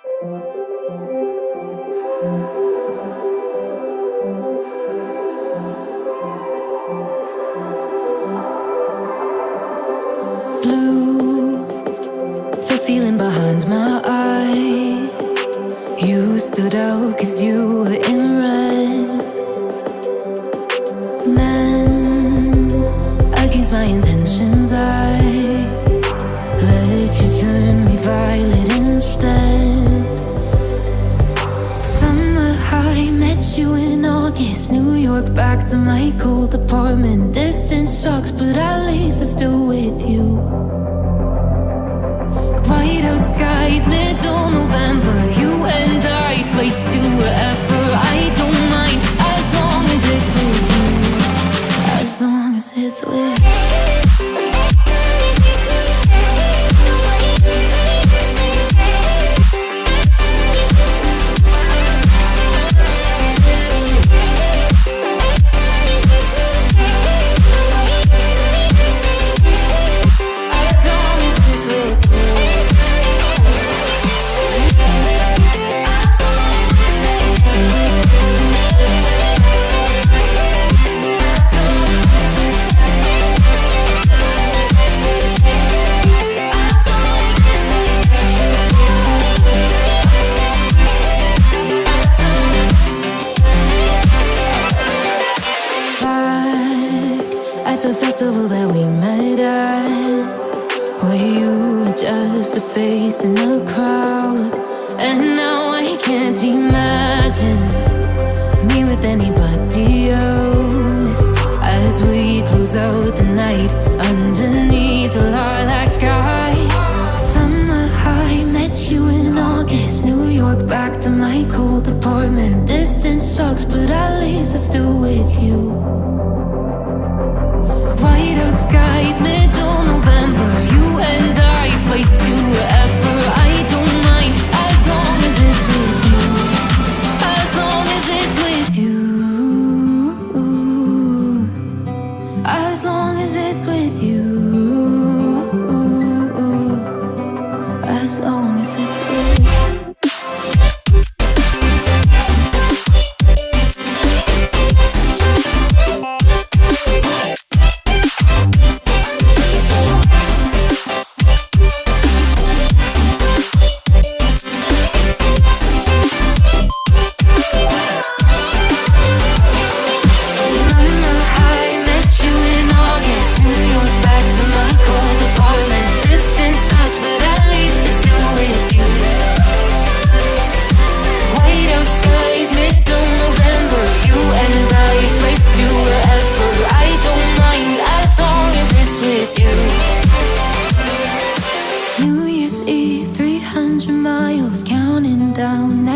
Blue, the feeling behind my eyes. You stood out 'cause you were in red. Men, against my intentions, I let you turn me violet instead. Summer high, met you in August. New York, back to my cold apartment. Distance sucks, but at least I'm still with you. Whiteout skies, middle November. You and I, flights to wherever. I don't mind, as long as it's with you. As long as it's with you. That we met at, where you were just a face in a crowd. And now I can't imagine me with anybody else. As we close out the night underneath the lilac sky. Summer high, met you in August. New York, back to my cold apartment. Distance sucks, but at least I'm still with you. Whiteout skies, middle November. You and I, flights to wherever. I don't mind, as long as it's with you. As long as it's with you. As long as it's with you. As long as it's with you.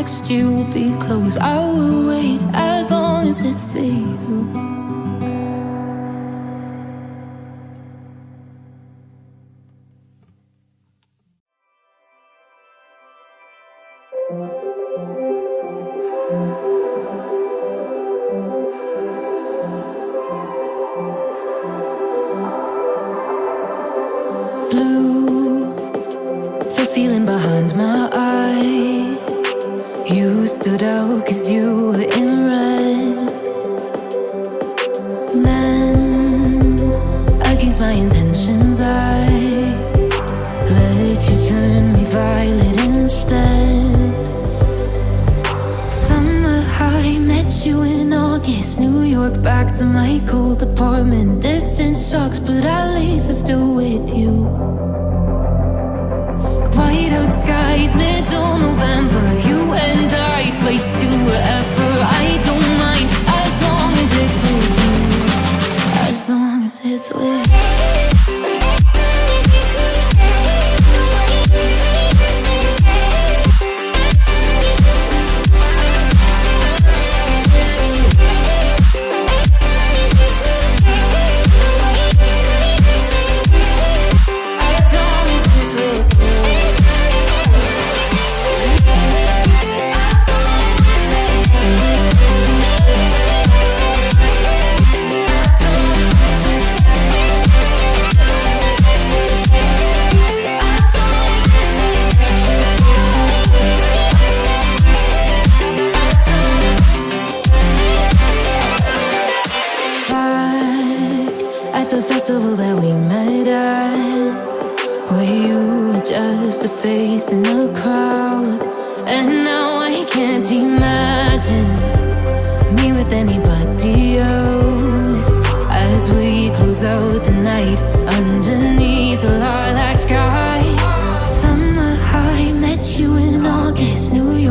Next year will be close. I will wait as long as it's for you. Blue, the feeling behind my eyes. You stood out 'cause you were in red. Men, against my intentions, I let you turn me violet instead. Summer high, met you in August. New York, back to my cold apartment. Distance sucks, but at least I'm still with you. Whiteout skies, middle November. You and I, flights to wherever. I don't mind, as long as it's with you. As long as it's with you. I don't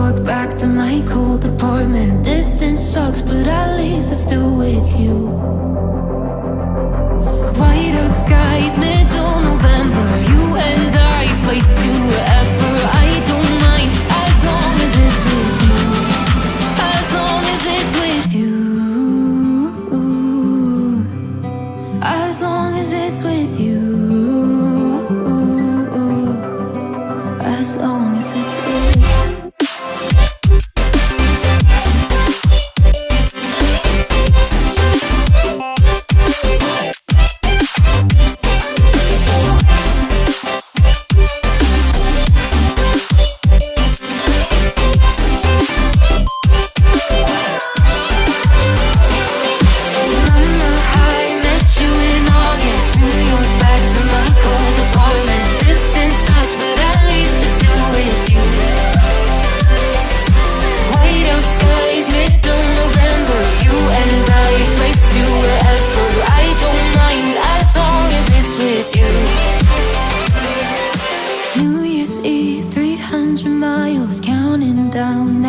York back to my cold apartment. Distance sucks, but at least I'm still with you. White out skies, middle November. You and I, flights to wherever. I don't mind, as long as it's with you. As long as it's with you. As long as it's with you. As long as it's with you.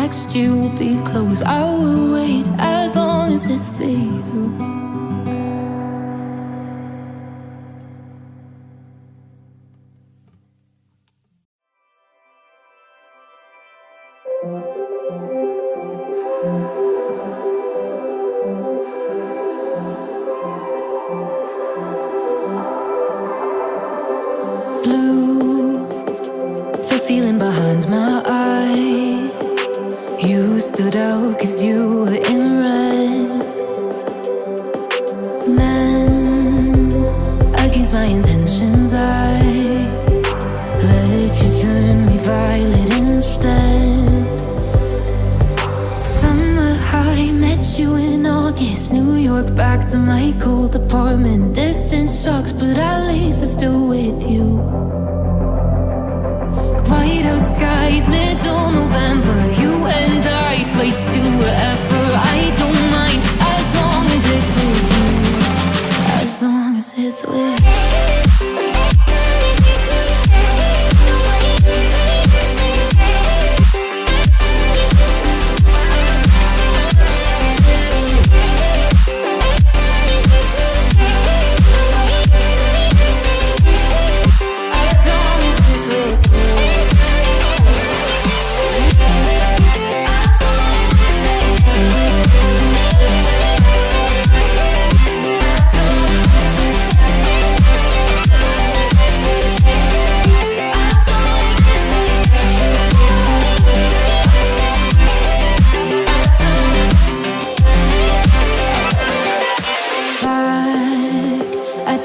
Next year will be close. I will wait as long as it's for you. Blue, the feeling behind my eyes. You stood out 'cause you were in red. Men against my intentions, I let you turn me violet instead. Summer high, met you in August. New York back to my cold apartment. Distance sucks, but at least I'm still with you. White out skies, middle November. You and I, flights to wherever. I don't mind, as long as it's with you. As long as it's with you.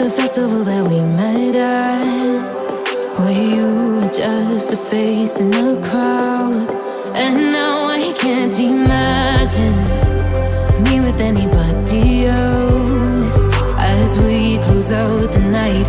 The festival that we met at, where you were just a face in a crowd. And now I can't imagine me with anybody else. As we close out the night,